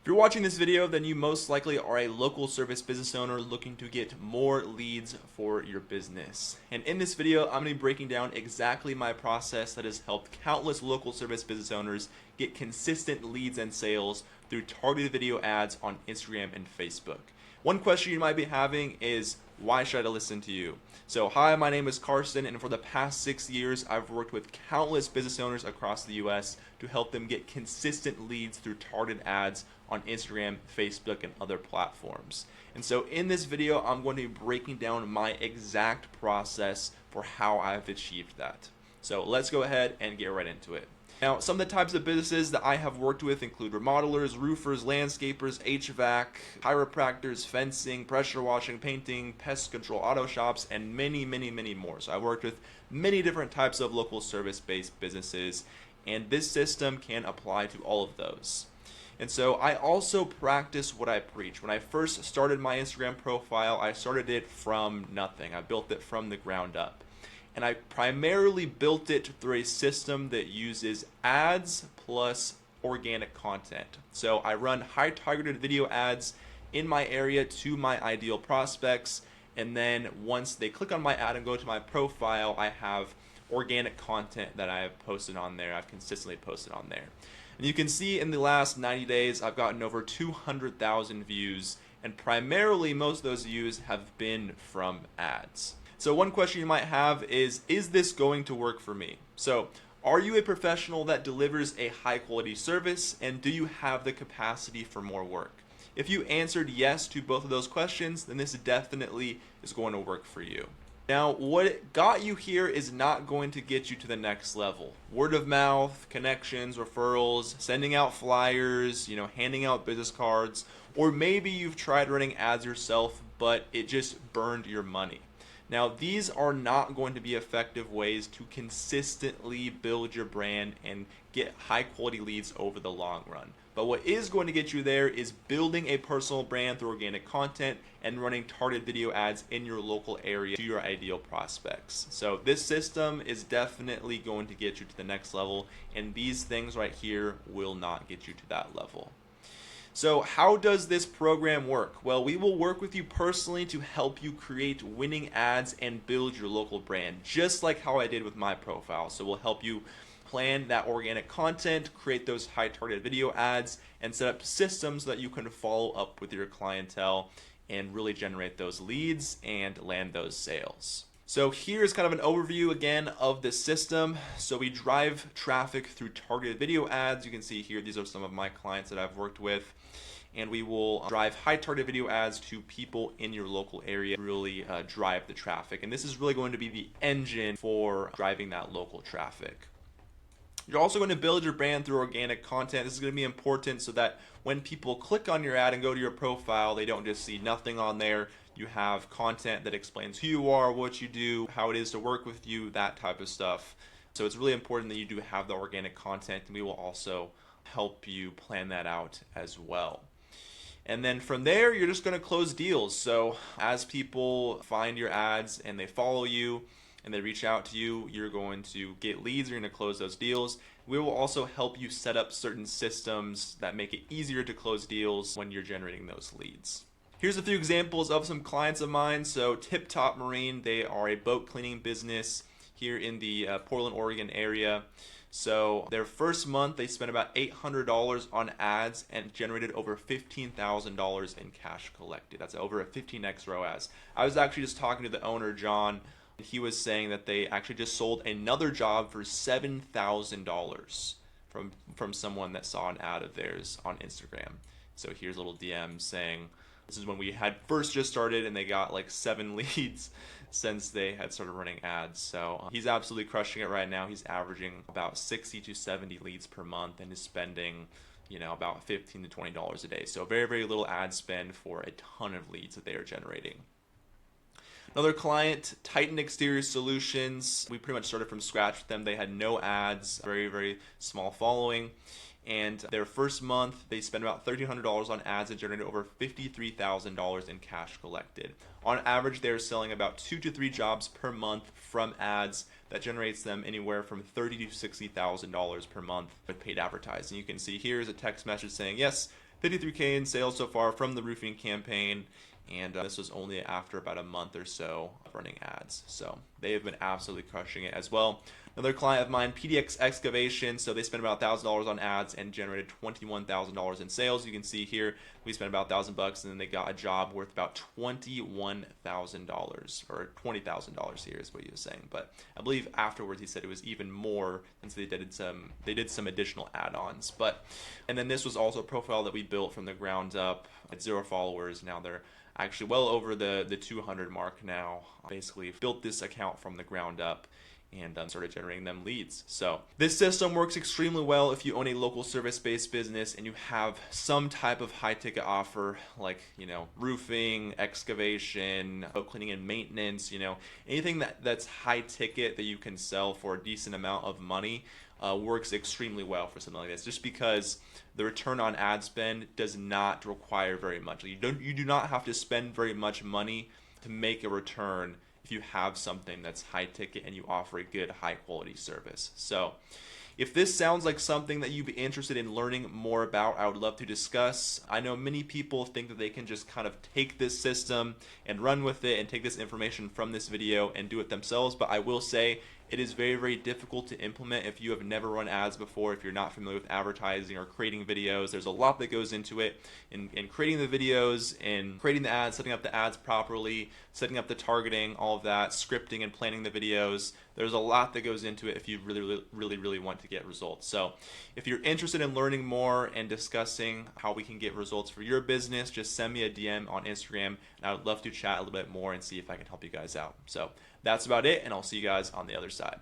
If you're watching this video, then you most likely are a local service business owner looking to get more leads for your business. And in this video, I'm going to be breaking down exactly my process that has helped countless local service business owners get consistent leads and sales through targeted video ads on Instagram and Facebook. One question you might be having is, why should I listen to you? So hi, my name is Carson, and for the past 6 years, I've worked with countless business owners across the US to help them get consistent leads through targeted ads on Instagram, Facebook, and other platforms. And so in this video, I'm going to be breaking down my exact process for how I've achieved that. So let's go ahead and get right into it. Now, some of the types of businesses that I have worked with include remodelers, roofers, landscapers, HVAC, chiropractors, fencing, pressure washing, painting, pest control, auto shops, and many, many, many more. So I worked with many different types of local service-based businesses, and this system can apply to all of those. And so I also practice what I preach. When I first started my Instagram profile, I started it from nothing. I built it from the ground up. And I primarily built it through a system that uses ads plus organic content. So I run high targeted video ads in my area to my ideal prospects, and then once they click on my ad and go to my profile, I have organic content that I have posted on there. I've consistently posted on there. And you can see in the last 90 days, I've gotten over 200,000 views, and primarily most of those views have been from ads. So one question you might have is this going to work for me? So are you a professional that delivers a high quality service, and do you have the capacity for more work? If you answered yes to both of those questions, then this definitely is going to work for you. Now, what got you here is not going to get you to the next level. Word of mouth, connections, referrals, sending out flyers, handing out business cards, or maybe you've tried running ads yourself, but it just burned your money. Now, these are not going to be effective ways to consistently build your brand and get high quality leads over the long run. But what is going to get you there is building a personal brand through organic content and running targeted video ads in your local area to your ideal prospects. So this system is definitely going to get you to the next level, and these things right here will not get you to that level. So how does this program work? Well, we will work with you personally to help you create winning ads and build your local brand, just like how I did with my profile. So we'll help you plan that organic content, create those high targeted video ads, and set up systems so that you can follow up with your clientele and really generate those leads and land those sales. So here's kind of an overview again of the system. So we drive traffic through targeted video ads. You can see here, these are some of my clients that I've worked with. And we will drive high targeted video ads to people in your local area, really drive the traffic. And this is really going to be the engine for driving that local traffic. You're also going to build your brand through organic content. This is going to be important so that when people click on your ad and go to your profile, they don't just see nothing on there. You have content that explains who you are, what you do, how it is to work with you, that type of stuff. So it's really important that you do have the organic content, and we will also help you plan that out as well. And then from there, you're just going to close deals. So as people find your ads and they follow you and they reach out to you, you're going to get leads, you're going to close those deals. We will also help you set up certain systems that make it easier to close deals when you're generating those leads. Here's a few examples of some clients of mine. So Tip Top Marine, they are a boat cleaning business here in the Portland, Oregon area. So their first month, they spent about $800 on ads and generated over $15,000 in cash collected. That's over a 15x ROAS. I was actually just talking to the owner, John. He was saying that they actually just sold another job for $7,000 from someone that saw an ad of theirs on Instagram. So here's a little DM saying, this is when we had first just started and they got like 7 leads since they had started running ads. So he's absolutely crushing it right now. He's averaging about 60 to 70 leads per month and is spending, about $15 to $20 a day. So very, very little ad spend for a ton of leads that they are generating. Another client, Titan Exterior Solutions. We pretty much started from scratch with them. They had no ads, very, very small following. And their first month, they spent about $1,300 on ads and generated over $53,000 in cash collected. On average, they're selling about 2 to 3 jobs per month from ads. That generates them anywhere from $30,000 to $60,000 per month with paid advertising. You can see here's a text message saying, yes, 53K in sales so far from the roofing campaign. And this was only after about a month or so of running ads. So they have been absolutely crushing it as well. Another client of mine, PDX Excavation, so they spent about $1,000 on ads and generated $21,000 in sales. You can see here we spent about $1,000 and then they got a job worth about $21,000, or $20,000 here is what he was saying. But I believe afterwards he said it was even more since they did some additional add-ons. And then this was also a profile that we built from the ground up at 0 followers. Now they're actually well over the 200 mark now. Basically built this account from the ground up and started generating them leads. So this system works extremely well if you own a local service-based business and you have some type of high-ticket offer, like, you know, roofing, excavation, boat cleaning and maintenance, you know, anything that's high-ticket that you can sell for a decent amount of money. Works extremely well for something like this, just because the return on ad spend does not require very much. You do not have to spend very much money to make a return if you have something that's high ticket and you offer a good high quality service. So if this sounds like something that you'd be interested in learning more about, I would love to discuss. I know many people think that they can just kind of take this system and run with it and take this information from this video and do it themselves, but I will say it is very, very difficult to implement if you have never run ads before, if you're not familiar with advertising or creating videos. There's a lot that goes into it in creating the videos, in creating the ads, setting up the ads properly, setting up the targeting, all of that, scripting and planning the videos. There's a lot that goes into it if you really want to get results. So if you're interested in learning more and discussing how we can get results for your business, just send me a DM on Instagram, and I would love to chat a little bit more and see if I can help you guys out. So that's about it, and I'll see you guys on the other side.